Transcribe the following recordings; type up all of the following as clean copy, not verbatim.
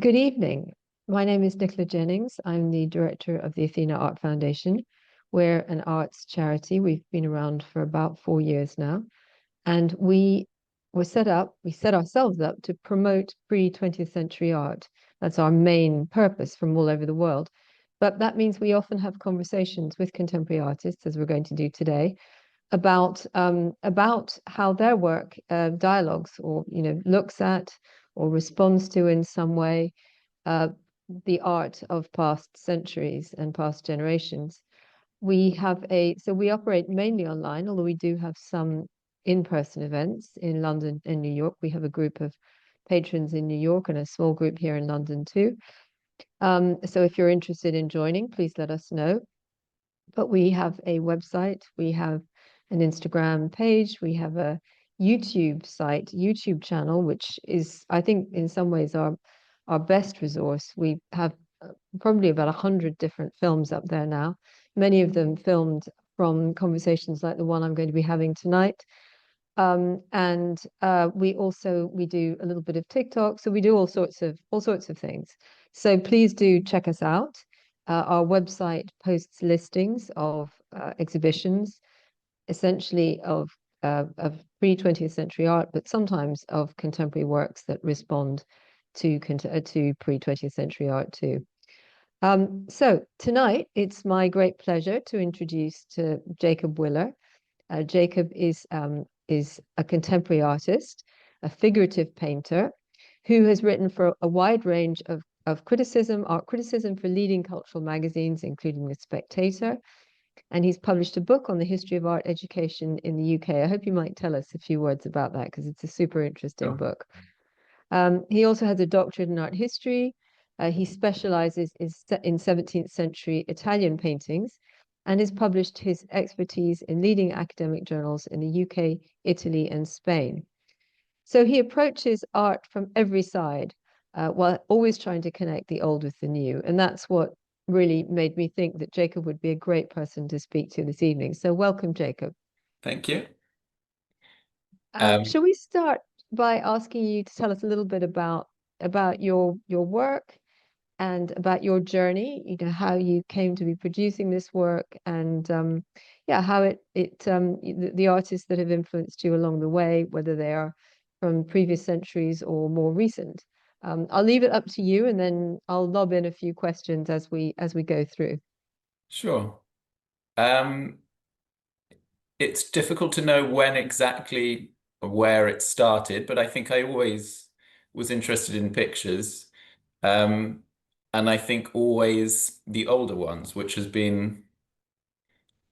Good evening. My name is Nicola Jennings. I'm the director of the Athena Art Foundation. We're an arts charity. We've been around for about 4 years now. And we set ourselves up to promote pre-20th century art. That's our main purpose from all over the world. But that means we often have conversations with contemporary artists, as we're going to do today, about how their work dialogues or looks at or responds to in some way uh, the art of past centuries and past generations. We operate mainly online, although we do have some in-person events in London and New York. We have a group of patrons in New York and a small group here in London too. So if you're interested in joining, please let us know. But we have a website, we have an Instagram page, we have a YouTube channel, which is, I think, in some ways our best resource. We have probably about 100 different films up there now, many of them filmed from conversations like the one I'm going to be having tonight. And we do a little bit of TikTok, so we do all sorts of things. So please do check us out. Our website posts listings of exhibitions, essentially of pre-20th century art, but sometimes of contemporary works that respond to pre-20th century art too. So tonight it's my great pleasure to introduce to Jacob Willer. Jacob is a contemporary artist, a figurative painter, who has written for a wide range of art criticism for leading cultural magazines, including The Spectator. And he's published a book on the history of art education in the UK. I hope you might tell us a few words about that, because it's a super interesting book. He also has a doctorate in art history. He specializes in 17th century Italian paintings and has published his expertise in leading academic journals in the UK, Italy, and Spain. So he approaches art from every side, while always trying to connect the old with the new. And that's what really made me think that Jacob would be a great person to speak to this evening. So welcome, Jacob. Thank you. Shall we start by asking you to tell us a little bit about your work and about your journey, how you came to be producing this work, and how the artists that have influenced you along the way, whether they are from previous centuries or more recent. I'll leave it up to you, and then I'll lob in a few questions as we go through. Sure. It's difficult to know when exactly where it started, but I think I always was interested in pictures. And I think always the older ones, which has been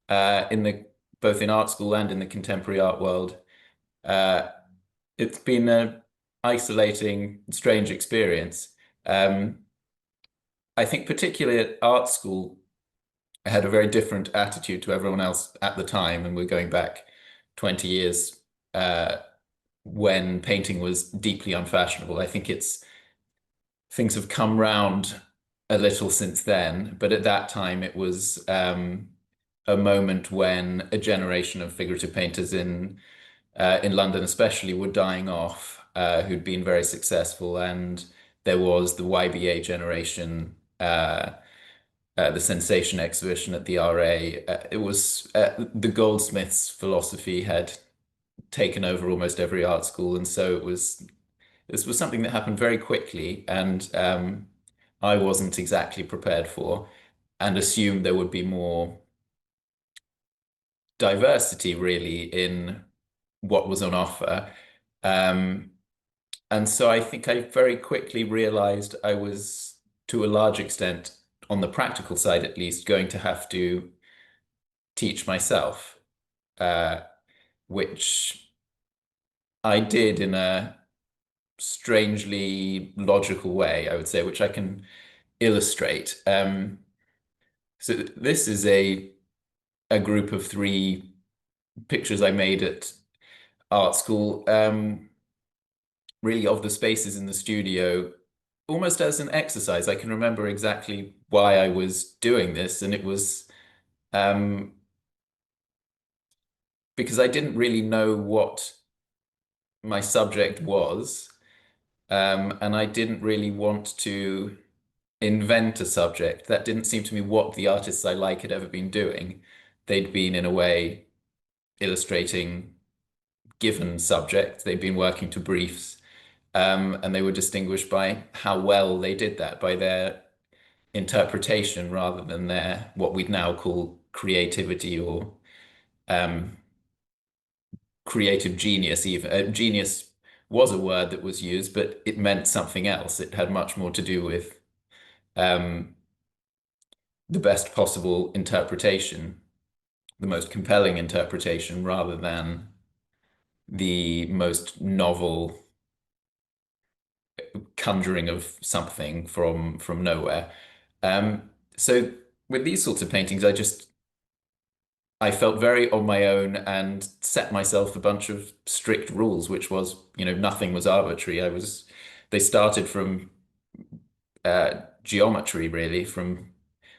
both in art school and in the contemporary art world. It's been an isolating, strange experience. I think particularly at art school, I had a very different attitude to everyone else at the time, and we're going back 20 years when painting was deeply unfashionable. I think things have come round a little since then, but at that time it was a moment when a generation of figurative painters in London especially were dying off, who'd been very successful, and there was the YBA generation, the Sensation exhibition at the RA. It was the Goldsmiths' philosophy had taken over almost every art school, and so this was something that happened very quickly, and I wasn't exactly prepared for, and assumed there would be more diversity really in what was on offer. And so I think I very quickly realized I was, to a large extent, on the practical side at least, going to have to teach myself, which I did in a strangely logical way, I would say, which I can illustrate. So this is a group of 3 pictures I made at art school, really of the spaces in the studio, almost as an exercise. I can remember exactly why I was doing this, and it was because I didn't really know what my subject was. And I didn't really want to invent a subject. That didn't seem to me what the artists I like had ever been doing. They'd been, in a way, illustrating given subjects. They'd been working to briefs, and they were distinguished by how well they did that, by their interpretation rather than their what we'd now call creativity or um, creative genius. Even genius was a word that was used, but it meant something else. It had much more to do with um, the best possible interpretation, the most compelling interpretation, rather than the most novel conjuring of something from nowhere. So with these sorts of paintings, I felt very on my own and set myself a bunch of strict rules, which was, nothing was arbitrary. They started from geometry, really, from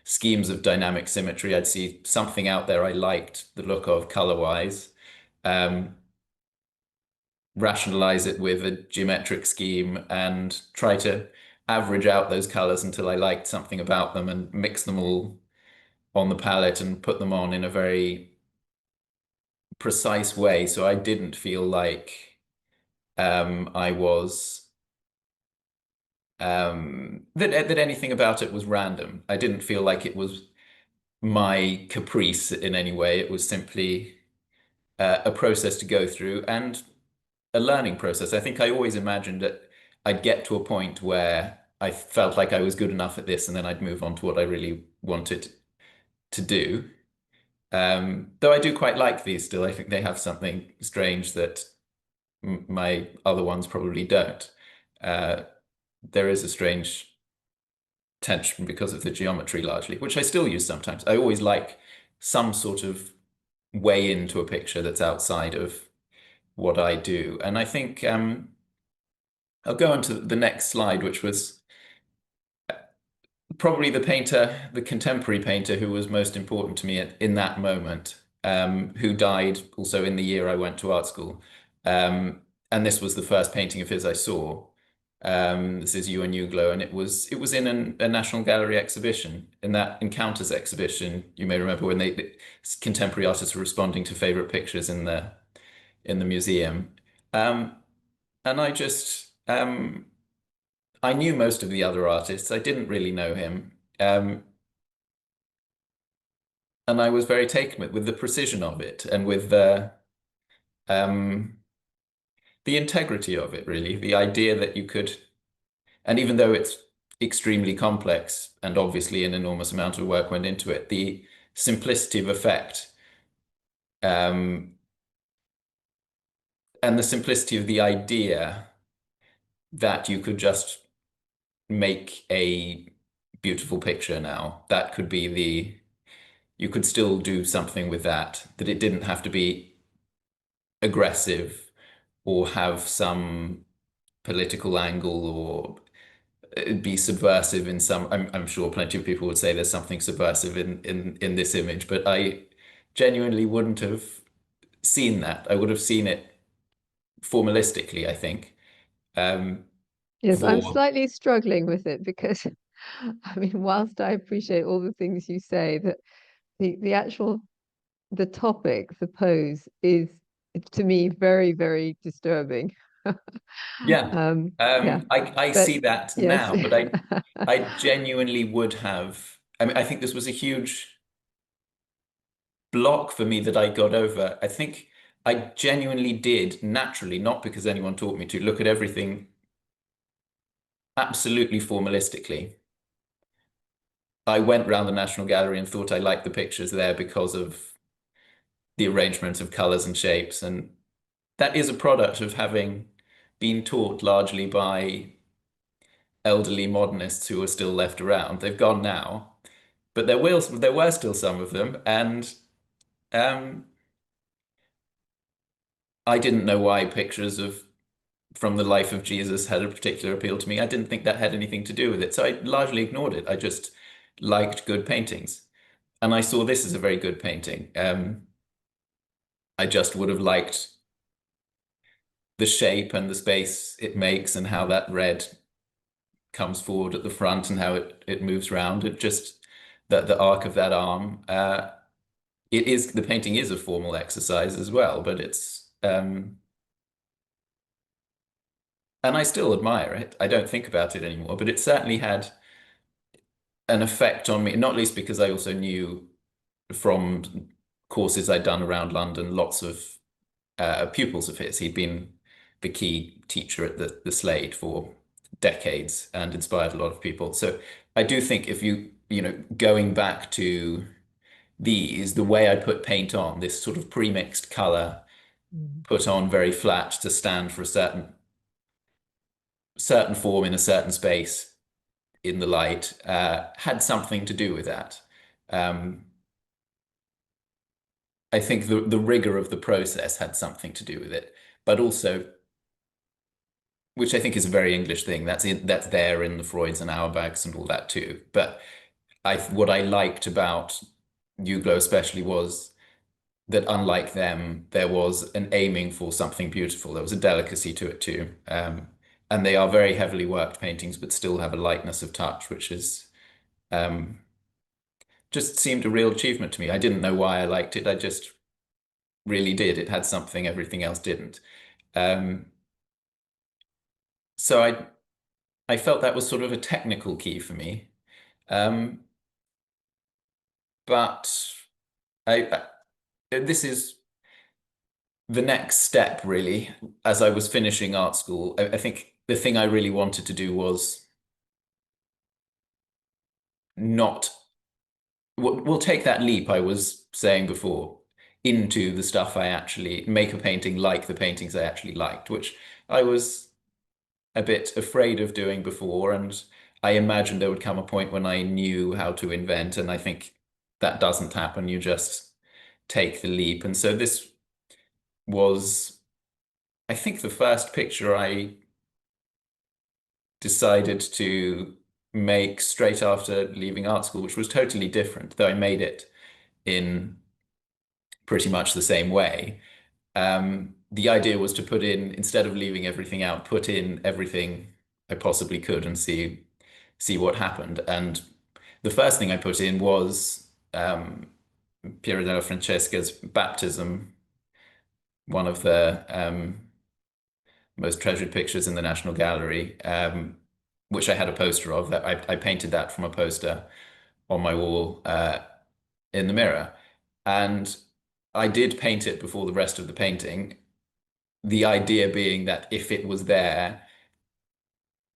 schemes of dynamic symmetry. I'd see something out there I liked the look of color-wise, um, rationalize it with a geometric scheme and try to average out those colors until I liked something about them and mix them all on the palette and put them on in a very precise way. So I didn't feel like I was that anything about it was random. I didn't feel like it was my caprice in any way. It was simply a process to go through and a learning process. I think I always imagined that I'd get to a point where I felt like I was good enough at this, and then I'd move on to what I really wanted to do. Though I do quite like these still. I think they have something strange that my other ones probably don't. Uh, there is a strange tension because of the geometry largely, which I still use sometimes. I always like some sort of way into a picture that's outside of what I do. And I think I'll go on to the next slide, which was probably the contemporary painter who was most important to me in that moment, who died also in the year I went to art school. Um, and this was the first painting of his I saw. This is Euan Uglow, and it was in a National Gallery exhibition, in that Encounters exhibition. You may remember when the contemporary artists were responding to favorite pictures in the museum. Um, and I knew most of the other artists. I didn't really know him. And I was very taken with the precision of it and with um, the integrity of it, really. The idea that you could, and even though it's extremely complex and obviously an enormous amount of work went into it, the simplicity of effect, um, and the simplicity of the idea that you could just make a beautiful picture now. That could be you could still do something with that it didn't have to be aggressive or have some political angle or be subversive in some. I'm sure plenty of people would say there's something subversive in this image, but I genuinely wouldn't have seen that. I would have seen it formalistically, I think. Um, Yes, I'm for slightly struggling with it because, I mean, whilst I appreciate all the things you say, that the actual the topic, the pose, is to me very, very disturbing. Yeah, Yeah, I but see that yes. now, but I genuinely would have. I mean, I think this was a huge block for me that I got over. I think I genuinely did naturally, not because anyone taught me to, look at everything absolutely formalistically. I went round the National Gallery and thought I liked the pictures there because of the arrangement of colors and shapes, and that is a product of having been taught largely by elderly modernists who are still left around. They've gone now, but there were still some of them, and um, I didn't know why pictures of from the life of Jesus had a particular appeal to me. I didn't think that had anything to do with it, so I largely ignored it. I just liked good paintings, and I saw this as a very good painting. I just would have liked the shape and the space it makes and how that red comes forward at the front and how it moves around. It just that the arc of that arm. It is the painting is a formal exercise as well, but it's and I still admire it. I don't think about it anymore, but it certainly had an effect on me, not least because I also knew from courses I'd done around London, lots of pupils of his. He'd been the key teacher at the Slade for decades and inspired a lot of people. So I do think if you know, going back to these, the way I put paint on, this sort of pre-mixed color Mm. put on very flat to stand for a certain form in a certain space in the light, had something to do with that. Um, I think the rigor of the process had something to do with it, but also, which I think is a very English thing. That's there in the Freuds and Auerbachs and all that too. But what I liked about Uglow especially was that unlike them, there was an aiming for something beautiful. There was a delicacy to it too. And they are very heavily worked paintings, but still have a lightness of touch, which is um, just seemed a real achievement to me. I didn't know why I liked it. I just really did. It had something everything else didn't. Um, so I felt that was sort of a technical key for me. Um, but this is the next step, really. As I was finishing art school, I think the thing I really wanted to do was not, we'll take that leap I was saying before into the stuff I actually make a painting like the paintings I actually liked, which I was a bit afraid of doing before. And I imagined there would come a point when I knew how to invent. And I think that doesn't happen. You just take the leap. And so this was, I think, the first picture I decided to make straight after leaving art school, which was totally different, though I made it in pretty much the same way. The idea was to put in, instead of leaving everything out, put in everything I possibly could and see what happened. And the first thing I put in was Piero della Francesca's baptism, one of the most treasured pictures in the National Gallery, which I had a poster of. That I painted that from a poster on my wall in the mirror. And I did paint it before the rest of the painting. The idea being that if it was there,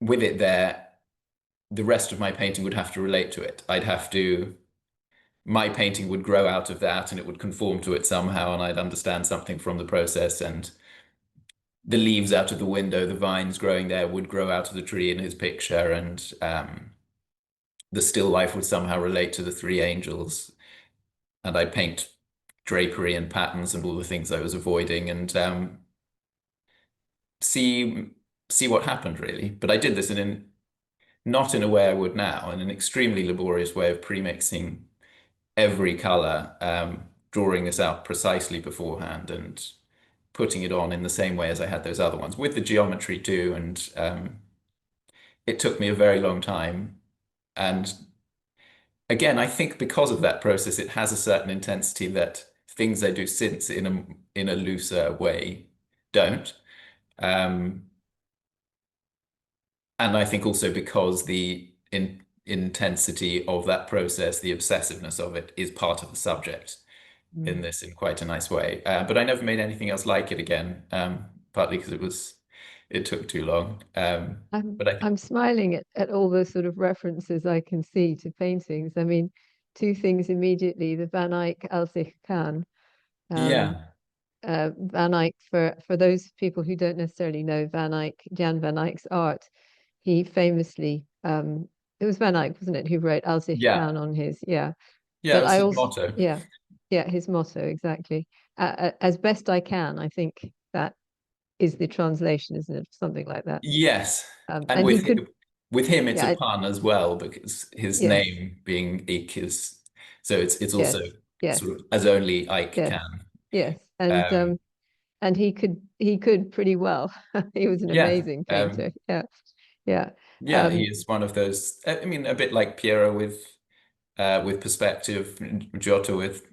with it there, the rest of my painting would have to relate to it. My painting would grow out of that and it would conform to it somehow, and I'd understand something from the process. And the leaves out of the window, the vines growing there would grow out of the tree in his picture, and the still life would somehow relate to the three angels. And I'd paint drapery and patterns and all the things I was avoiding, and see see what happened really. But I did this not in a way I would now, in an extremely laborious way of pre-mixing every color, drawing this out precisely beforehand and putting it on in the same way as I had those other ones, with the geometry too. And it took me a very long time. And again, I think because of that process, it has a certain intensity that things I do since in a looser way don't. Um, and I think also because the intensity of that process, the obsessiveness of it, is part of the subject in Mm. this in quite a nice way. But I never made anything else like it again, partly because it took too long. But I think, I'm smiling at all the sort of references I can see to paintings. I mean, two things immediately: the Van Eyck Alsich Khan. Um, yeah, Van Eyck, for those people who don't necessarily know Van Eyck, Jan Van Eyck's art, he famously, it was Van Eyck, wasn't it, who wrote Alsich yeah, Khan on his, yeah. yeah, But that's I his also, motto. yeah, yeah, his motto, exactly. As best I can, I think that is the translation, isn't it? Something like that. Yes, and And he could, with him, it's a yeah, pun as well because his yes, name being Ike is so it's also yes, yes, sort of as only Ike yes, can. yes. And Um, and he could pretty well. He was an Yeah. amazing painter. Yeah, yeah. Yeah, he Um, is one of those. I mean, a bit like Piero with perspective, Giotto with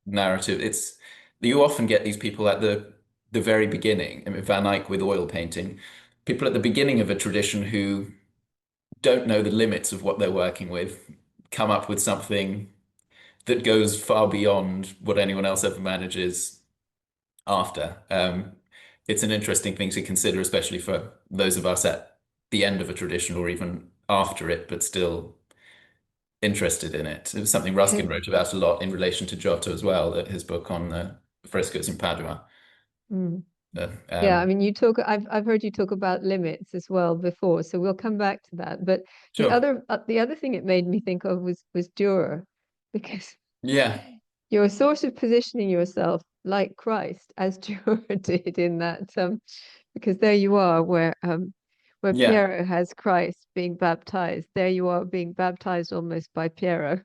narrative. It's you often get these people at the very beginning. I mean, Van Eyck with oil painting, people at the beginning of a tradition who don't know the limits of what they're working with, come up with something that goes far beyond what anyone else ever manages after. It's an interesting thing to consider, especially for those of us at the end of a tradition or even after it, but still interested in it. It was something Ruskin wrote about a lot in relation to Giotto as well, that his book on the frescoes in Padua. mm. Uh, Yeah, I um, mean, I've heard you talk about limits as well before, so we'll come back to that. But sure. the other thing it made me think of was Dürer, because Yeah. you're sort of positioning yourself like Christ, as Dürer did in that, because there you are, where Yeah. Piero has Christ being baptized. There you are being baptized almost by Piero.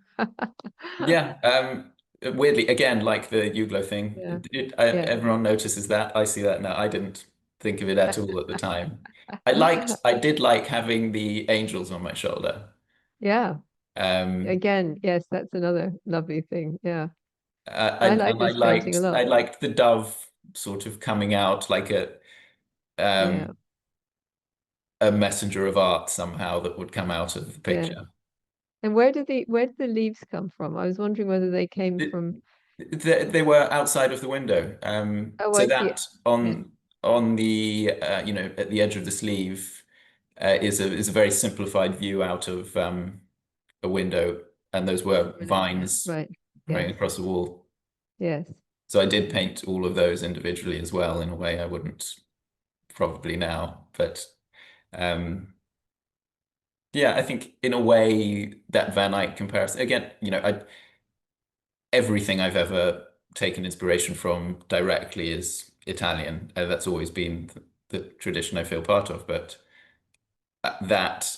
Yeah. Weirdly, again, like the Uglow thing, Yeah, yeah. everyone notices that. I see that now. I didn't think of it at all at the time. I did like having the angels on my shoulder. Yeah. Um, Again, yes, that's another lovely thing. Yeah. I like and this painting a I lot. liked the dove sort of coming out like Yeah. um, a messenger of art somehow that would come out of the Yeah. picture. And where did the leaves come from? I was wondering whether they came It, from. they were outside of the window. Oh, So I see. that Yeah. on the at the edge of the sleeve is a very simplified view out of a window, and those Of the were window. Yeah. vines Right. running Yes. across the wall. Yes. So I did paint all of those individually as well in a way I wouldn't probably now, but um, yeah, I think in a way that Van Eyck comparison again, everything I've ever taken inspiration from directly is Italian. That's always been the tradition I feel part of. But that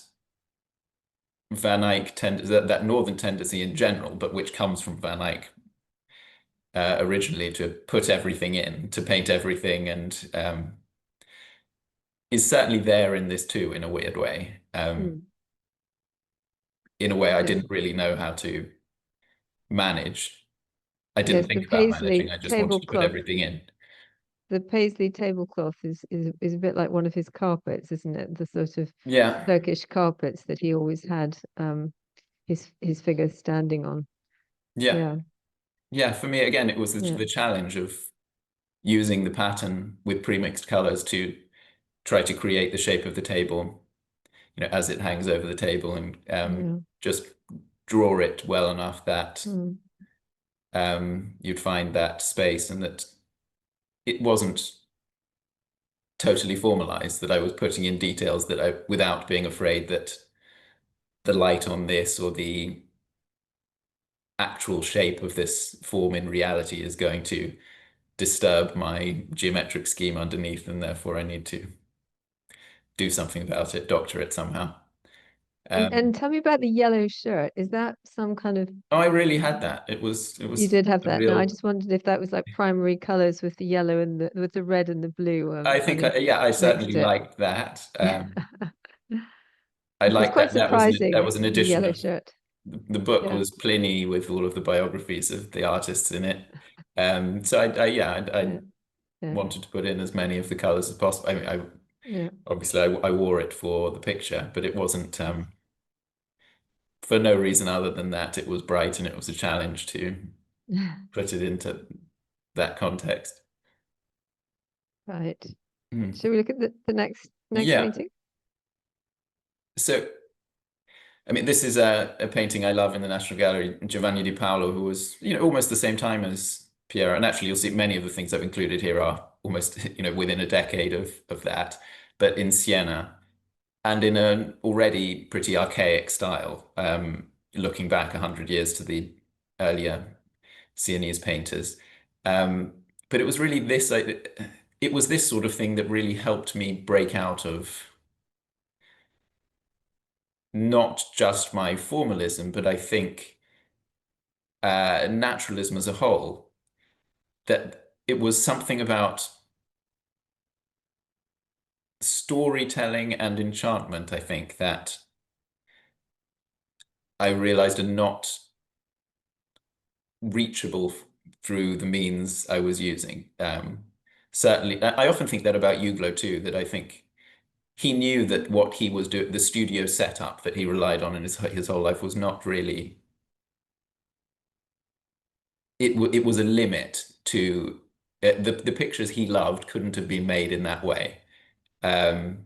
Van Eyck that northern tendency in general, but which comes from Van Eyck originally to put everything in, to paint everything, and is certainly there in this too, in a weird way. Mm. In a way I Yes. didn't really know how to manage. I didn't Yes. The think about managing. paisley I just wanted to put tablecloth. everything in. The paisley tablecloth is a bit like one of his carpets, isn't it? The sort of Yeah. Turkish carpets that he always had his figures standing on. Yeah. Yeah. Yeah. For me, again, it was Yeah. the challenge of using the pattern with pre-mixed colors to try to create the shape of the table, as it hangs over the table and Yeah. just draw it well enough that Mm. you'd find that space and that it wasn't totally formalized, that I was putting in details that without being afraid that the light on this or the actual shape of this form in reality is going to disturb my geometric scheme underneath, and therefore I need to do something about it, doctor it somehow. And Um, tell me about the yellow shirt. Is that some kind of oh, I really had that. It you was did have a that? No, I real. just wondered if that was like primary colors with the yellow and the red and the blue I think, kind of yeah, I mixed certainly it. liked that. Yeah. I It's liked quite that. That surprising, was an the addition yellow of shirt. the book Yeah. was Pliny with all of the biographies of the artists in it. So I Yeah. Yeah. wanted to put in as many of the colors as possible. I mean, Yeah. obviously I wore it for the picture, but it wasn't Yes. for no reason other than that it was bright and it was a challenge to put it into that context. Right. Hmm. Shall we look at the next Yeah. painting? So, I mean, this is a painting I love in the National Gallery, Giovanni di Paolo, who was, almost the same time as Piero. And actually, you'll see many of the things I've included here are almost, within a decade of that, but in Siena and in an already pretty archaic style, looking back 100 years to the earlier Sienese painters. Um, but it was really it was this sort of thing that really helped me break out of not just my formalism, but I think naturalism as a whole. That it was something about storytelling and enchantment, I think, that I realized are not reachable through the means I was using. Certainly, I often think that about Uglow too, that I think he knew that what he was doing, the studio setup that he relied on in his whole life was not really, it was a limit to the pictures he loved couldn't have been made in that way. Um,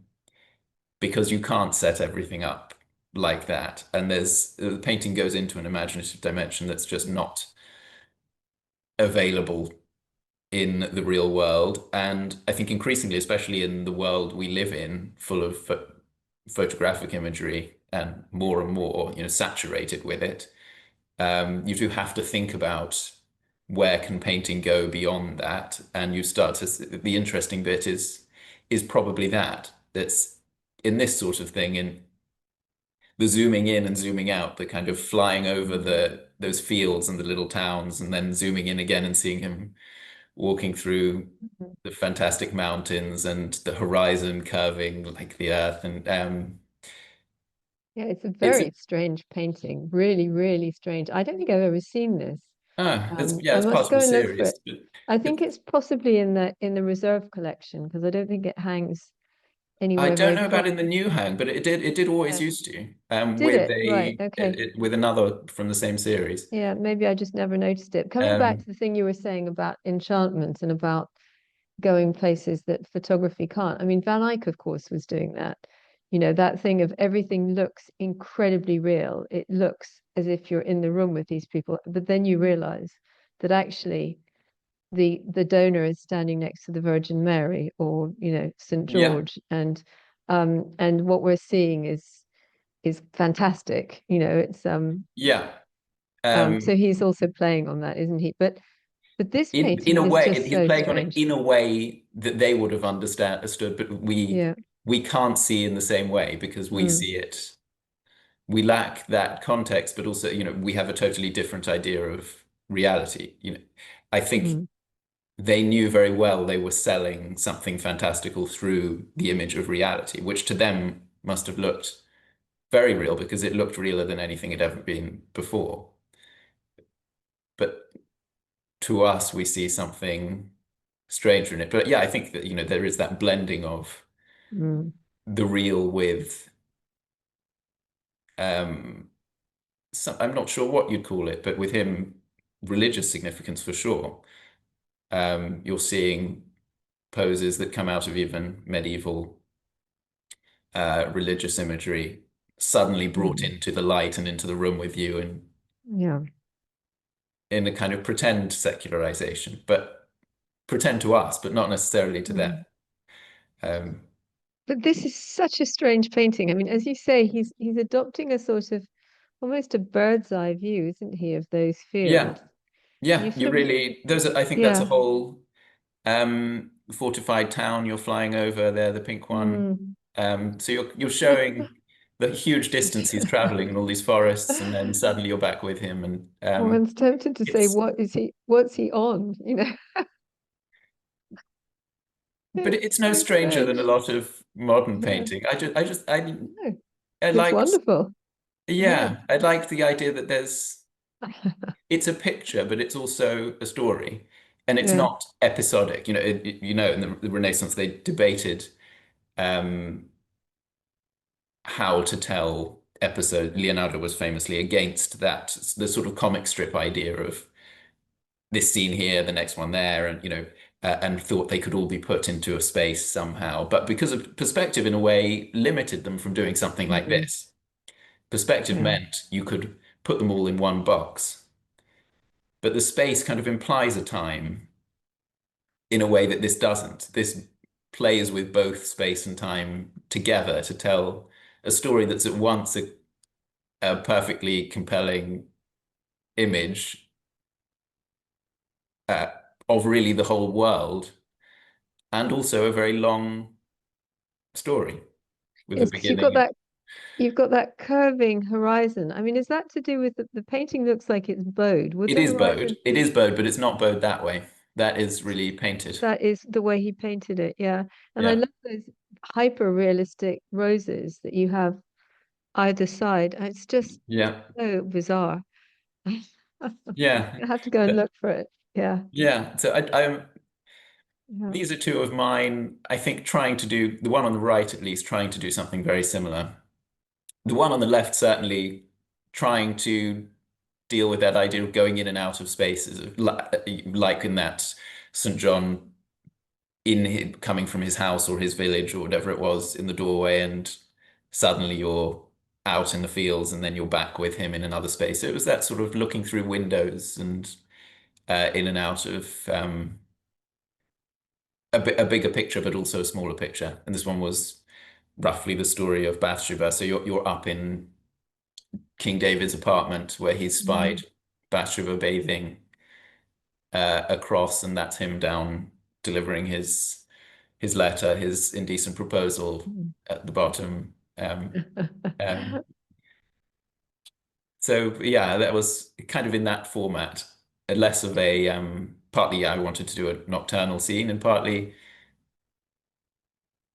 because you can't set everything up like that. And the painting goes into an imaginative dimension that's just not available in the real world. And I think increasingly, especially in the world we live in, full of photographic imagery and more, saturated with it, you do have to think about where can painting go beyond that. And you start to, the interesting bit is probably that. That's in this sort of thing, in the zooming in and zooming out, the kind of flying over those fields and the little towns, and then zooming in again and seeing him walking through Mhm. the fantastic mountains and the horizon curving like the earth. And Yeah, it's a it's very strange painting. Really, really strange. I don't think I've ever seen this. I it's part must of go a and look for it. series, but I it, think it's possibly in the reserve collection because I don't think it hangs I anywhere don't very know about in the prominent. new hang, but it did always Yeah. used to Did it? Right. Okay. with another from the same series. Yeah, maybe I just never noticed it. Coming back Um, to the thing you were saying about enchantment and about going places that photography can't. I mean, Van Eyck, of course, was doing that. You know, that thing of everything looks incredibly real. It looks as if you're in the room with these people, but then you realize that actually the donor is standing next to the Virgin Mary or, you know, St. yeah, George, and what we're seeing is fantastic. You know, it's yeah. so Um, he's also playing on that, isn't he? But this in painting a is way, just he's so playing on it strange. in a way that they would have understood, but Yeah. we can't see in the same way because we Mm, see it. We lack that context, but also, we have a totally different idea of reality. I think mm, they knew very well they were selling something fantastical through the image of reality, which to them must have looked very real because it looked realer than anything had ever been before. But to us, we see something stranger in it. But yeah, I think that, there is that blending of mm. the real with, um, I'm not sure what you'd call it, but with him, religious significance for sure. You're seeing poses that come out of even medieval religious imagery suddenly brought Mm. into the light and into the room with you, and Yeah. in a kind of pretend secularization, but pretend to us, but not necessarily to them. Mm. Um, But this is such a strange painting. I mean, as you say, he's adopting a sort of almost a bird's eye view, isn't he, of those yeah, fields? And you yeah, sort you of, really, I think that's a yeah. whole fortified town you're flying over there, the pink one. Mm. So you're showing the huge distance he's traveling in all these forests, and then suddenly you're back with him, and One's tempted to say, it's what's he on? You know, but it's it's no so stranger than a strange. lot of modern Yeah. painting. No, I it's liked, wonderful. Yeah. yeah, I like the idea that it's a picture, but it's also a story, and it's Yeah. not episodic. In the Renaissance, they debated um, how to tell episode. Leonardo was famously against that, the sort of comic strip idea of this scene here, the next one there, and thought they could all be put into a space somehow. But because of perspective, in a way, limited them from doing something like Mm. this. Perspective Yeah. meant you could put them all in one box, but the space kind of implies a time in a way that this doesn't. This plays with both space and time together to tell a story that's at once a perfectly compelling image uh, of really the whole world, and also a very long story with a It's because beginning. you've got that curving horizon. I mean, is that to do with the painting looks like it's bowed? Was It the is bowed. horizon? It is bowed, but it's not bowed that way. That is really painted. That is the way he painted it, yeah. And I Yeah. love those hyper realistic roses that you have either side. It's just Yeah. so bizarre. Yeah. I have to go and But- look for it. Yeah. yeah. So Yeah. these are two of mine, I think, trying to do, the one on the right at least, trying to do something very similar. The one on the left, certainly trying to deal with that idea of going in and out of spaces, like in that St. John coming from his house or his village or whatever it was in the doorway, and suddenly you're out in the fields and then you're back with him in another space. So it was that sort of looking through windows and in and out of a bigger picture, but also a smaller picture. And this one was roughly the story of Bathsheba. So you're up in King David's apartment where he's spied Mm. Bathsheba bathing across, and that's him down delivering his letter, his indecent proposal Mm. at the bottom. Um, so yeah, that was kind of in that format, less of a partly yeah, I wanted to do a nocturnal scene, and partly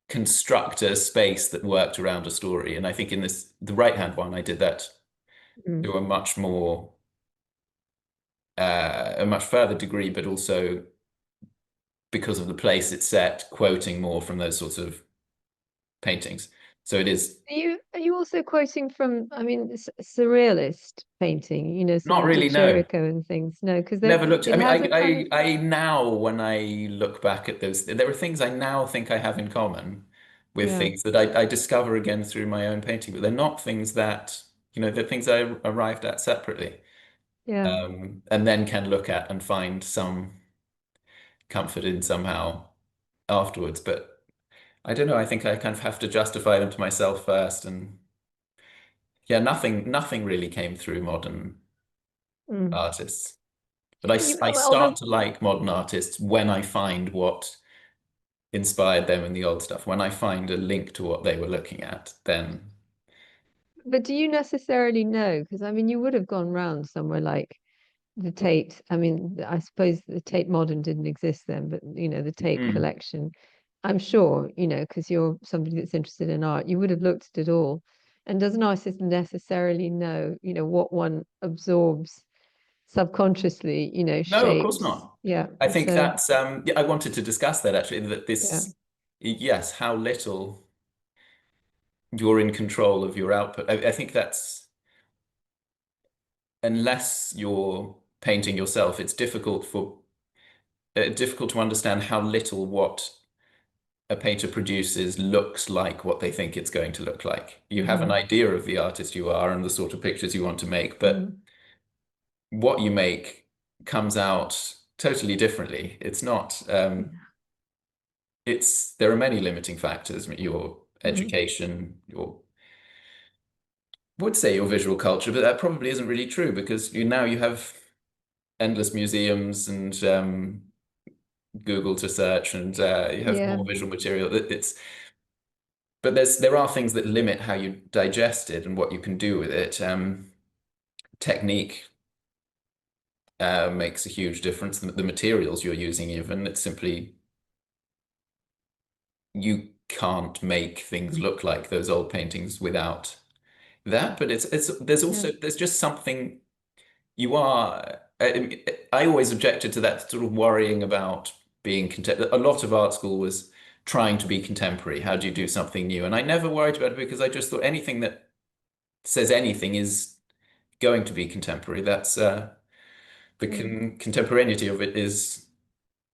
construct a space that worked around a story. And I think in the right hand one, I did that Mm. to a much more a much further degree, but also because of the place it's set, quoting more from those sorts of paintings. So it is Are you also quoting from, I mean, surrealist painting, sort not of de really, no. Chirico and things? No, because Never looked. I it mean, has a kind of, I now, when I look back at those, there are things I now think I have in common with yeah, things that I discover again through my own painting, but they're not things that, they're things I arrived at separately, yeah. and then can look at and find some comfort in somehow afterwards. But I don't know. I think I kind of have to justify them to myself first, and yeah, nothing really came through modern Mm. artists. But I start Although, to like modern artists when I find what inspired them in the old stuff. When I find a link to what they were looking at, then but do you necessarily know? Because I mean, you would have gone round somewhere like the Tate. I mean, I suppose the Tate Modern didn't exist then, but the Tate hmm. collection. I'm sure, because you're somebody that's interested in art, you would have looked at it all. And does an artist necessarily know, what one absorbs subconsciously, No, of course shapes? not. Yeah. I think So, that's yeah, I wanted to discuss that actually, that yeah. this yes, how little you're in control of your output. I think that's unless you're painting yourself, it's difficult to understand how little what a painter produces looks like what they think it's going to look like. You have an Hmm. idea of the artist you are and the sort of pictures you want to make, but Hmm. what you make comes out totally differently. It's not, there are many limiting factors, your Hmm. education, would say your visual culture, but that probably isn't really true because you have endless museums and Google to search, and you have Yeah. more visual material. But there are things that limit how you digest it and what you can do with it. Technique makes a huge difference. The materials you're using, even, it's simply you can't make things look like those old paintings without that. But Yeah. there's just something you are. I always objected to that sort of worrying about being content. A lot of art school was trying to be contemporary. How do you do something new? And I never worried about it because I just thought anything that says anything is going to be contemporary. That's the Mm. contemporaneity of it is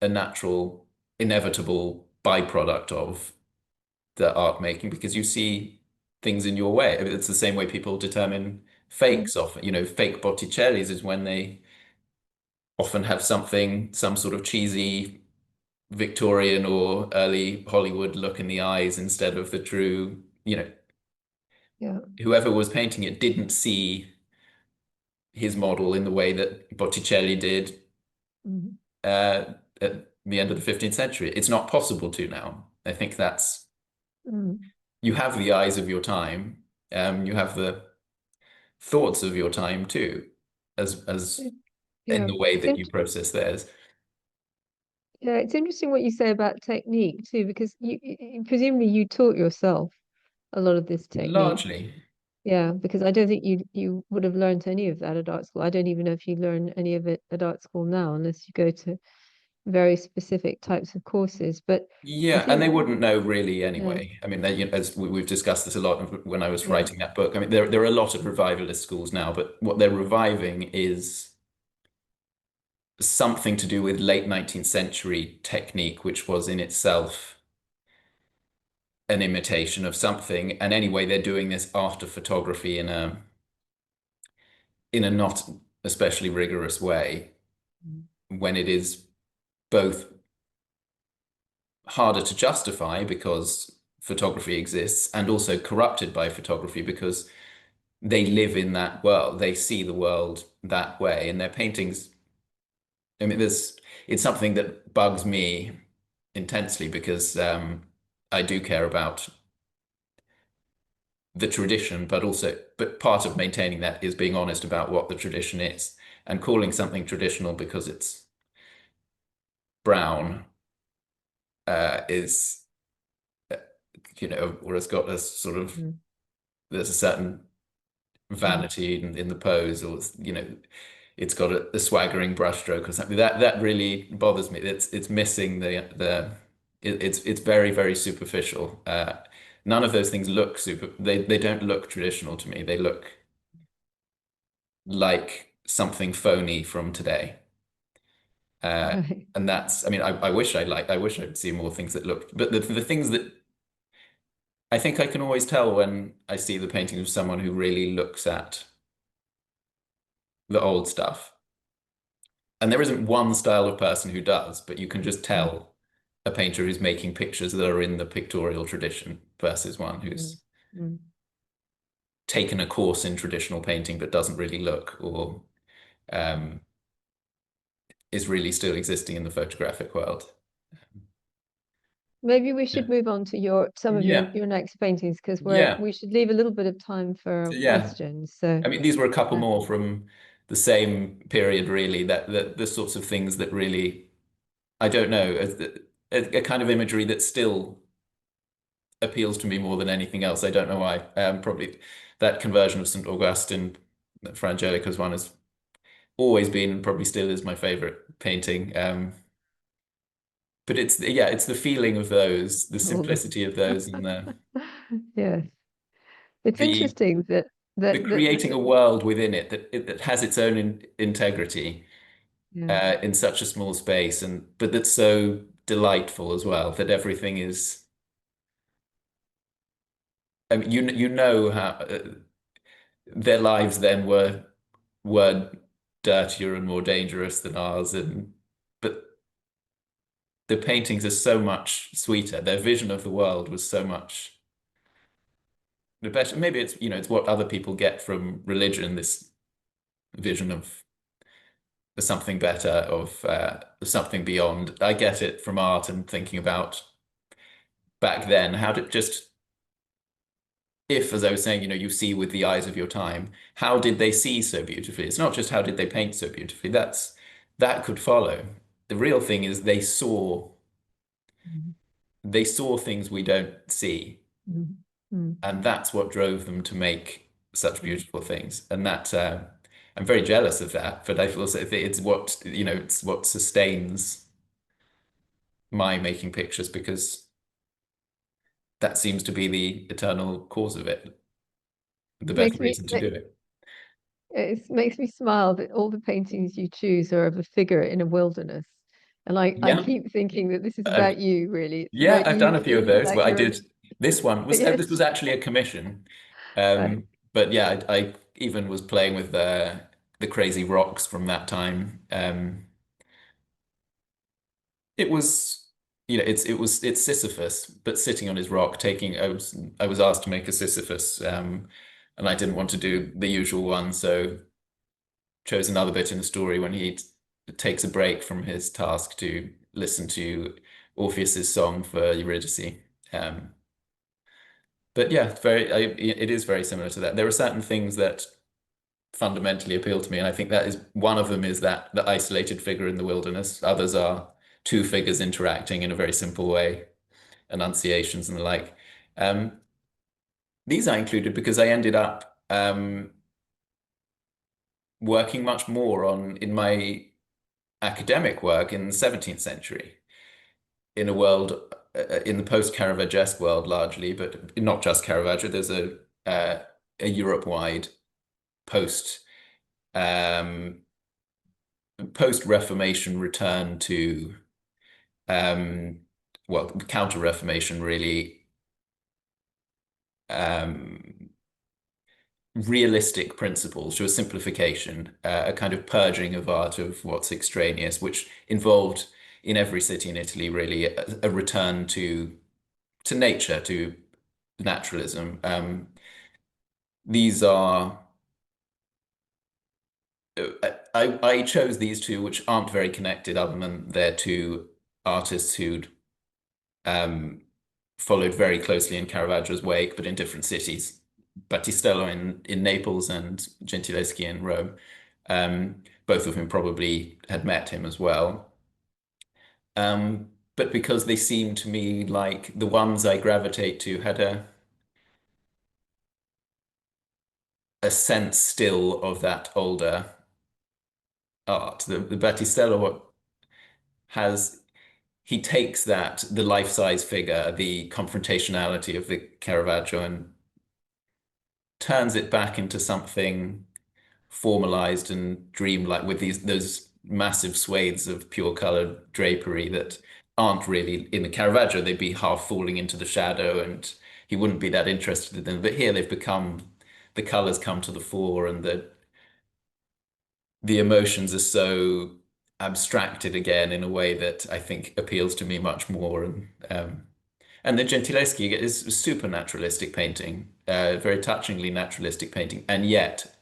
a natural, inevitable byproduct of the art making because you see things in your way. I mean, it's the same way people determine Mm. fakes often. Fake Botticellis is when they often have some sort of cheesy Victorian or early Hollywood look in the eyes instead of the true, Yeah. whoever was painting it didn't see his model in the way that Botticelli did Mm. at the end of the 15th century. It's not possible to now. I think Mm. you have the eyes of your time, you have the thoughts of your time too, as Yeah. in Yeah. the way It's that you int process theirs. Yeah, it's interesting what you say about technique too, because presumably you taught yourself a lot of this technique. Largely. Yeah, because I don't think you would have learned any of that at art school. I don't even know if you learn any of it at art school now, unless you go to very specific types of courses. But I Yeah, and they think, wouldn't know really yeah, anyway. I mean, they, you know, as we've discussed this a lot when I was yeah, writing that book. I mean, there are a lot of revivalist schools now, but what they're reviving is something to do with late 19th century technique, which was in itself an imitation of something. And anyway, they're doing this after photography in a not especially rigorous way, mm, when it is both harder to justify because photography exists and also corrupted by photography because they live in that world. They see the world that way. And their paintings, I mean, it's something that bugs me intensely because I do care about the tradition, but part of maintaining that is being honest about what the tradition is and calling something traditional because it's brown is, uh, or it's got a sort of, mm, there's a certain mm, vanity in the pose, or it's got a swaggering brushstroke or something. That really bothers me. It's missing it's very, very superficial. None of those things look they don't look traditional to me. They look like something phony from today. Uh, right. and that's, I mean, I wish I'd see more things that looked, but the things that I think I can always tell when I see the painting of someone who really looks at the old stuff. And there isn't one style of person who does, but you can just Mm, tell a painter who's making pictures that are in the pictorial tradition versus one mm, who's mm. taken a course in traditional painting but doesn't really look or um, is really still existing in the photographic world. Maybe we Yeah. should move on to some of Yeah. your next paintings because Yeah. we should leave a little bit of time So for yeah. questions. So I mean, these were a couple uh, more from the same period, really, that the sorts of things that really, I don't know, a kind of imagery that still appeals to me more than anything else. I don't know why. Probably that conversion of St. Augustine, Fra Angelica's one, has always been and probably still is my favorite painting. But it's the feeling of those, the all the simplicity of those, and yes, it's the interesting that the creating a world within it that has its own integrity yeah. in such a small space, and but that's so delightful as well. That everything is. I mean, you know how their lives then were dirtier and more dangerous than ours, and but the paintings are so much sweeter. Their vision of the world was so much the better. Maybe it's it's what other people get from religion, this vision of something better, of something beyond. I get it from art and thinking about back then, how did just if, as I was saying, you see with the eyes of your time, how did they see so beautifully? It's not just how did they paint so beautifully. That could follow. The real thing is Mhm. they saw things we don't see, Mhm. Mm. and that's what drove them to make such Mm. beautiful things. And that I'm very jealous of that, but I also think it's what it's what sustains my making pictures because that seems to be the eternal cause of it, the better Makes me reason to do it. it makes me smile that all the paintings you choose are of a figure in a wilderness. And I Yeah. keep thinking that this is I've about you, really. It's Yeah, about I've you done a few of feeling those. like Well, I you're in did. This was yes. actually a commission, Right. but yeah, I even was playing with the crazy rocks from that time. It was, it's Sisyphus, but sitting on his rock, taking. I was asked to make a Sisyphus, and I didn't want to do the usual one, so chose another bit in the story when he takes a break from his task to listen to Orpheus's song for Eurydice. Um, But yeah, it is very similar to that. There are certain things that fundamentally appeal to me, and I think that is one of them is that the isolated figure in the wilderness. Others are two figures interacting in a very simple way, enunciations and the like. Um, these I included because I ended up working much more on in my academic work in the 17th century in a world in the post-Caravagesque world largely, but not just Caravaggio. There's a Europe-wide post um, post-Reformation return to well, counter-Reformation really um, realistic principles to a simplification, a kind of purging of art of what's extraneous, which involved in every city in Italy really a return to nature, to naturalism. These are I chose these two, which aren't very connected, other than they're two artists who'd um, followed very closely in Caravaggio's wake, but in different cities. Battistello in Naples and Gentileschi in Rome, both of whom probably had met him as well. But because they seem to me like the ones I gravitate to had a sense still of that older art. The Battistello has he takes that the life-size figure, the confrontationality of the Caravaggio, and turns it back into something formalized and dreamlike with those massive swathes of pure colored drapery that aren't really in the Caravaggio. They'd be half falling into the shadow, and he wouldn't be that interested in them. But here they've become the colors come to the fore, and the emotions are so abstracted again in a way that I think appeals to me much more. And the Gentileschi is super naturalistic painting, very touchingly naturalistic painting, and yet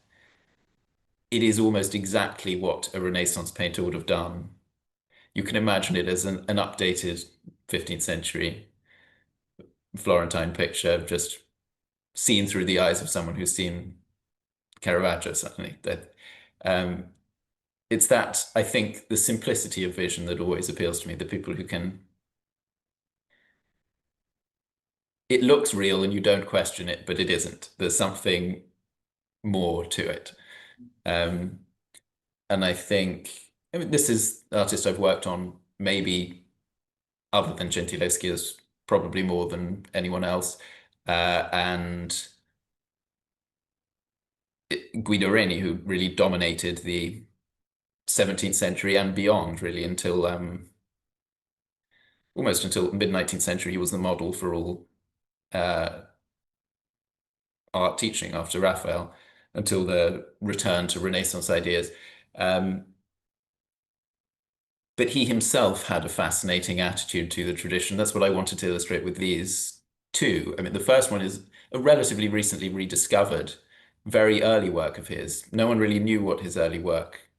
it is almost exactly what a Renaissance painter would have done. You can imagine it as an updated 15th century Florentine picture, just seen through the eyes of someone who's seen Caravaggio, certainly. That it's that, I think, the simplicity of vision that always appeals to me, the people who can it looks real and you don't question it, but it isn't. There's something more to it. Um, and I think, I mean, this is the artist I've worked on, maybe other than Gentileschi, is probably more than anyone else. And Guido Reni, who really dominated the 17th century and beyond, really, until almost until mid-19th century, he was the model for all uh, art teaching after Raphael, until the return to Renaissance ideas. Um, but he himself had a fascinating attitude to the tradition. That's what I wanted to illustrate with these two. I mean, the first one is a relatively recently rediscovered, very early work of his. No one really knew what his early work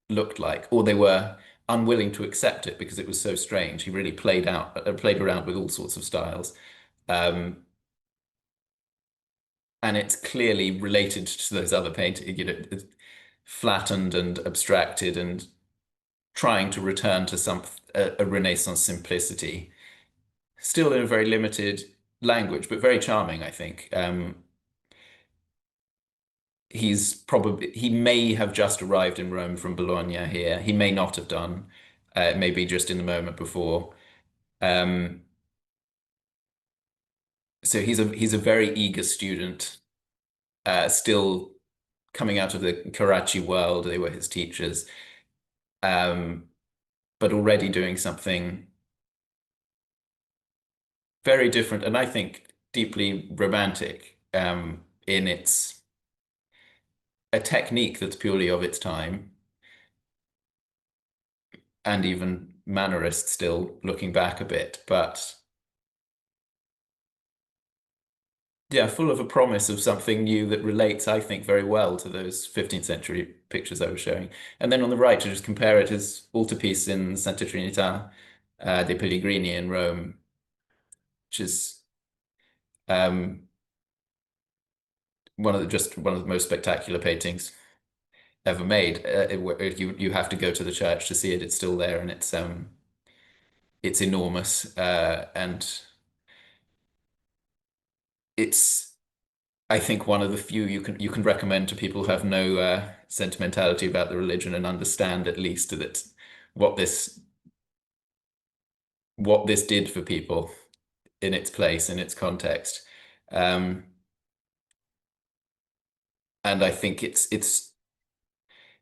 looked like, or they were unwilling to accept it because it was so strange. He really played around with all sorts of styles. Um, and it's clearly related to those other paintings, flattened and abstracted and trying to return to a Renaissance simplicity, still in a very limited language, but very charming, I think. He may have just arrived in Rome from Bologna here. He may not have done, maybe just in the moment before. Um, so he's a very eager student, still coming out of the Karachi world. They were his teachers, but already doing something very different, and I think deeply romantic in its a technique that's purely of its time, and even mannerist still looking back a bit, but yeah, full of a promise of something new that relates, I think, very well to those 15th century pictures I was showing. And then on the right, to just compare it, his altarpiece in Santa Trinità dei Pellegrini in Rome, which is um, one of the most spectacular paintings ever made. You have to go to the church to see it. It's still there, and it's enormous, and it's, I think, one of the few you can recommend to people who have no sentimentality about the religion and understand at least that what this what this did for people in its place, in its context. Um, and I think it's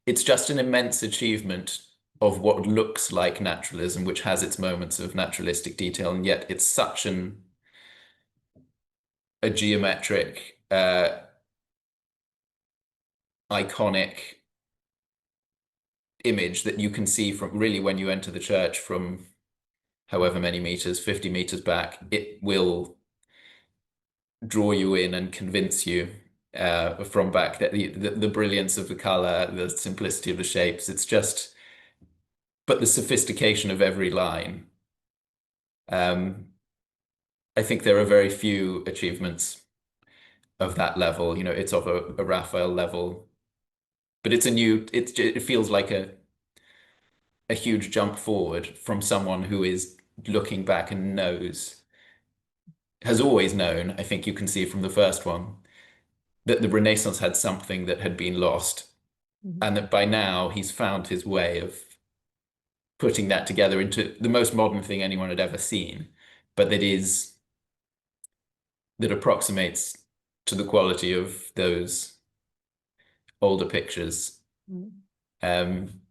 just an immense achievement of what looks like naturalism, which has its moments of naturalistic detail, and yet it's such a geometric, iconic image that you can see from really when you enter the church from however many meters, 50 meters back. It will draw you in and convince you from back that the brilliance of the color, the simplicity of the shapes, it's just, but the sophistication of every line. Um, I think there are very few achievements of that level. You know, it's of a Raphael level, but it feels like a huge jump forward from someone who is looking back and has always known, I think you can see from the first one, that the Renaissance had something that had been lost, Mhm. and that by now he's found his way of putting that together into the most modern thing anyone had ever seen, but that approximates to the quality of those older pictures. Mhm. Um,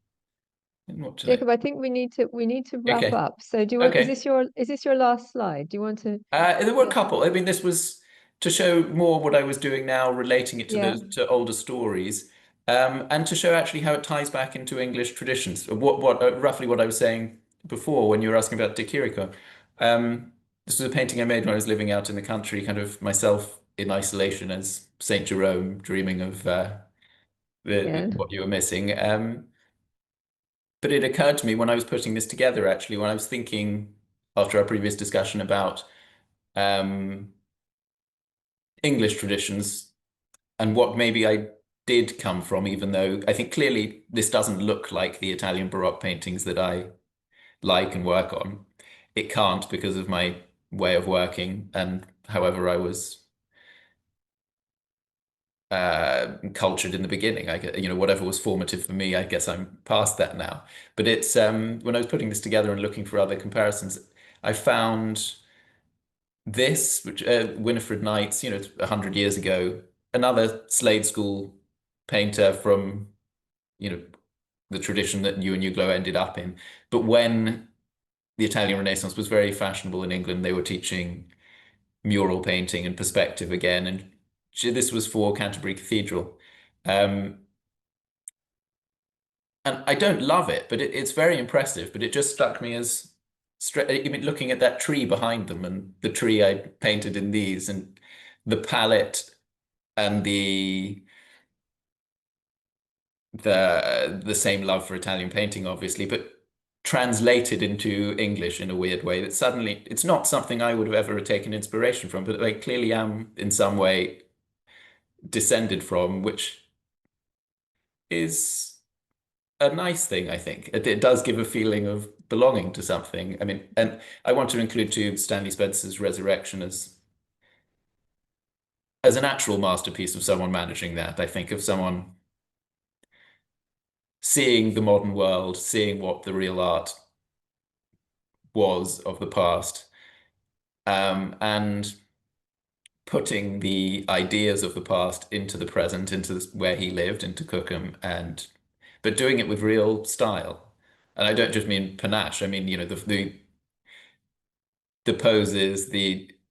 and what did Jacob, I think we need to I? wrap Okay, up. So do you want, okay. is this your last slide? Do you want to There were a yeah, couple. I mean, this was to show more what I was doing now, relating it to yeah, those to older stories, and to show actually how it ties back into English traditions. Roughly what I was saying before when you were asking about De Chirico. This was a painting I made when I was living out in the country, kind of myself in isolation as Saint Jerome, dreaming of yeah. what you were missing. But it occurred to me when I was putting this together, actually, when I was thinking after our previous discussion about um, English traditions and what maybe I did come from, even though I think clearly this doesn't look like the Italian Baroque paintings that I like and work on. It can't because of my way of working and however I was cultured in the beginning. I get, whatever was formative for me, I guess I'm past that now. But it's when I was putting this together and looking for other comparisons, I found this, which Winifred Knight's, 100 years ago, another Slade School painter from, you know, the tradition that Euan Uglow ended up in. But when the Italian Renaissance was very fashionable in England, they were teaching mural painting and perspective again, and this was for Canterbury Cathedral. Um, and I don't love it, but it's very impressive. But it just struck me as, I mean, looking at that tree behind them and the tree I painted in these, and the palette and the same love for Italian painting, obviously, but translated into English in a weird way that suddenly it's not something I would have ever taken inspiration from, but I clearly am in some way descended from, which is a nice thing, I think. It does give a feeling of belonging to something. I mean, and I want to include too Stanley Spencer's Resurrection as an actual masterpiece of someone managing that. I think of someone seeing the modern world, seeing what the real art was of the past, and putting the ideas of the past into the present, into where he lived, into Cookham, and but doing it with real style. And I don't just mean panache. I mean, the poses,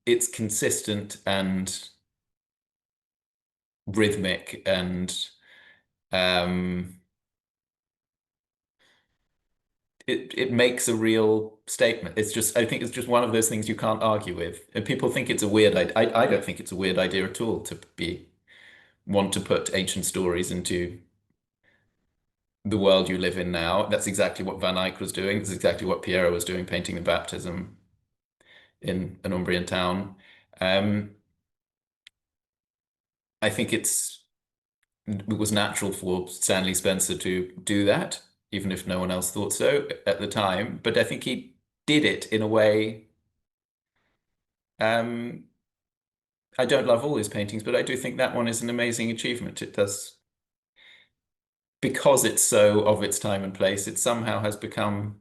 it's consistent and rhythmic and um, it makes a real statement. I think it's just one of those things you can't argue with. And people think it's a weird idea. I don't think it's a weird idea at all to want to put ancient stories into the world you live in now. That's exactly what Van Eyck was doing. That's exactly what Piero was doing, painting the baptism in an Umbrian town. Um, I think it was natural for Stanley Spencer to do that, even if no one else thought so at the time. But I think did it in a way. I don't love all his paintings, but I do think that one is an amazing achievement. It does, because it's so of its time and place, it somehow has become,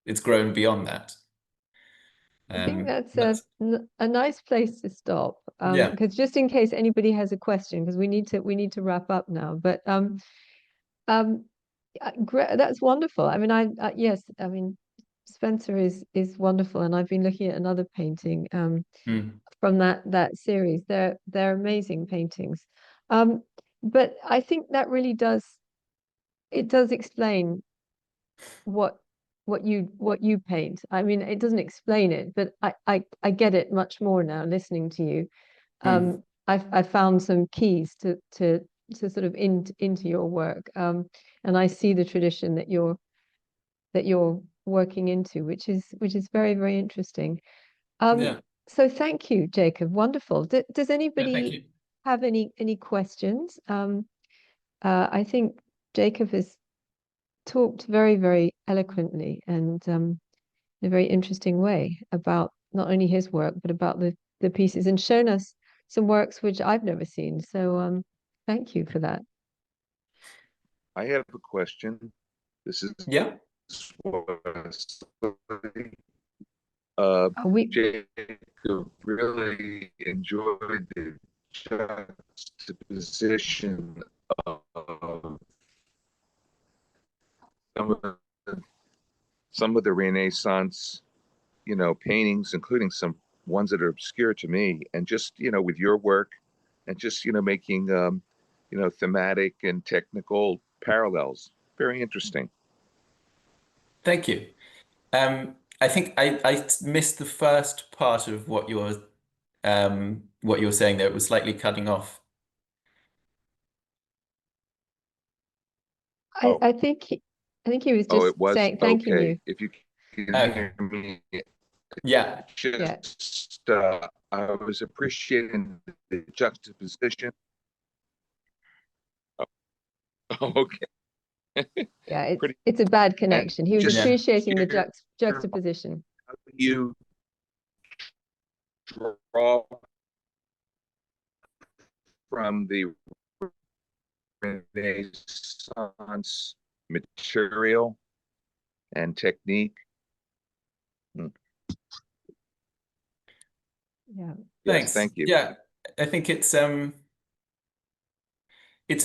it's grown beyond that. I think that's That's a nice place to stop. yeah. Because just in case anybody has a question, because we need to wrap up now. But um, that's wonderful. I mean, yes, I mean, Spencer is wonderful, and I've been looking at another painting Mm. from that series. They're amazing paintings. Um, but I think that really does explain what what you paint. I mean, it doesn't explain it, but I get it much more now listening to you. Mm. I found some keys to sort of into your work, and I see the tradition that you're working into, which is very, very interesting. Um, Yeah. so thank you, Jacob. Wonderful. Does Yeah, thank anybody you. have any questions? I think Jacob has talked very, very eloquently and in a very interesting way about not only his work but about the pieces, and shown us some works which I've never seen. So thank you for that. I have a question. This is Yeah. uh, We Jacob really enjoyed the juxtaposition of some of the, some of the Renaissance, paintings, including some ones that are obscure to me, and just, with your work and just, making, thematic and technical parallels. Very interesting. Thank you. I think I missed the first part of what you were saying there. It was slightly cutting off. I, Oh, I think he was oh, just it was saying thanking okay. you. If you can Okay. hear me, Yeah. Yeah, just I was appreciating the juxtaposition. Oh, okay, yeah. It's pretty. it's a bad And connection. He was just Yeah. appreciating the hear juxtaposition. how you draw from the Renaissance material and technique. Hmm. Yeah. Yes, Thanks. thank you. Yeah. I think it's a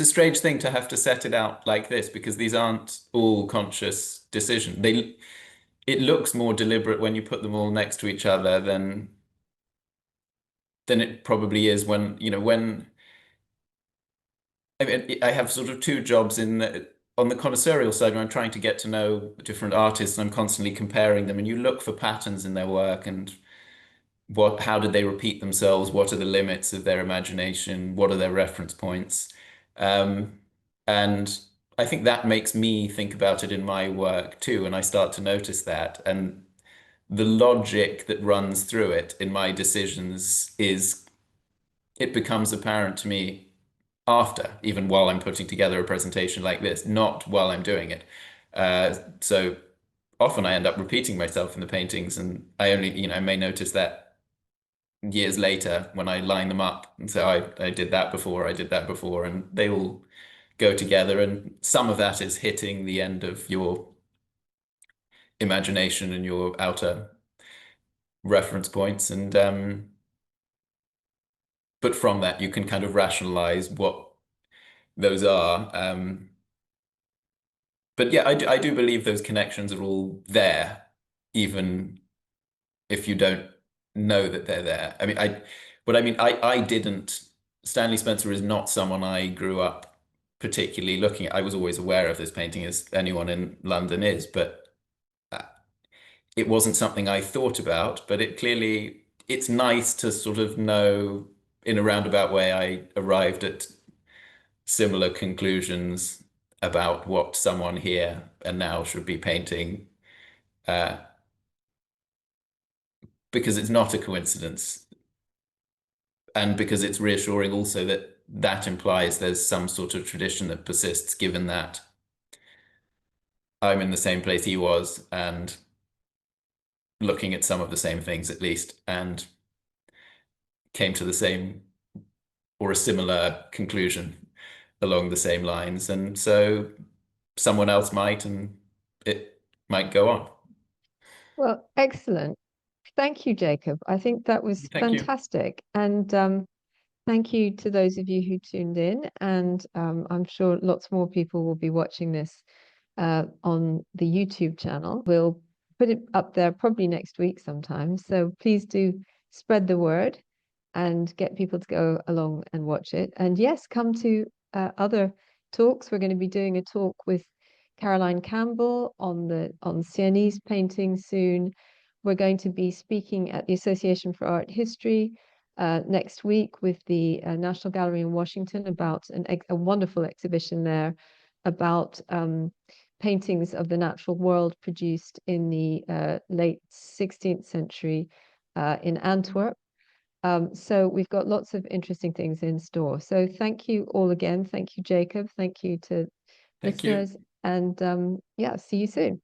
strange thing to have to set it out like this because these aren't all conscious decisions. It looks more deliberate when you put them all next to each other than it probably is when I mean, I have sort of two jobs on the connoisseurial side when I'm trying to get to know different artists and I'm constantly comparing them and you look for patterns in their work and how did they repeat themselves? What are the limits of their imagination? What are their reference points? Um, and I think that makes me think about it in my work too, and I start to notice that. And the logic that runs through it in my decisions it becomes apparent to me after, even while I'm putting together a presentation like this, not while I'm doing it. So often I end up repeating myself in the paintings, and I may notice that years later when I line them up and say, I did that before, I did that before, and they all go together. And some of that is hitting the end of your imagination and your outer reference points. And but from that, you can kind of rationalize what those are. But yeah, I do believe those connections are all there, even if you don't know that they're there. I mean, I didn't. Stanley Spencer is not someone I grew up particularly looking at. I was always aware of this painting, as anyone in London is, but uh, it wasn't something I thought about. But it's nice to sort of know in a roundabout way I arrived at similar conclusions about what someone here and now should be painting, uh, because it's not a coincidence. And because it's reassuring also that that implies there's some sort of tradition that persists, given that I'm in the same place he was, and looking at some of the same things at least, and came to the same or a similar conclusion along the same lines. And so someone else might, and it might go on. Well, excellent. Thank you, Jacob. I think that was Thank you. fantastic. And thank you to those of you who tuned in. And I'm sure lots more people will be watching this on the YouTube channel. We'll put it up there probably next week sometime. So please do spread the word and get people to go along and watch it. And yes, come to other talks. We're going to be doing a talk with Caroline Campbell on Sienese painting soon. We're going to be speaking at the Association for Art History next week with the National Gallery in Washington about a wonderful exhibition there about paintings of the natural world produced in the late 16th century in Antwerp. So we've got lots of interesting things in store. So thank you all again. Thank you, Jacob. Thank you to Thank you. listeners. And yeah, see you soon.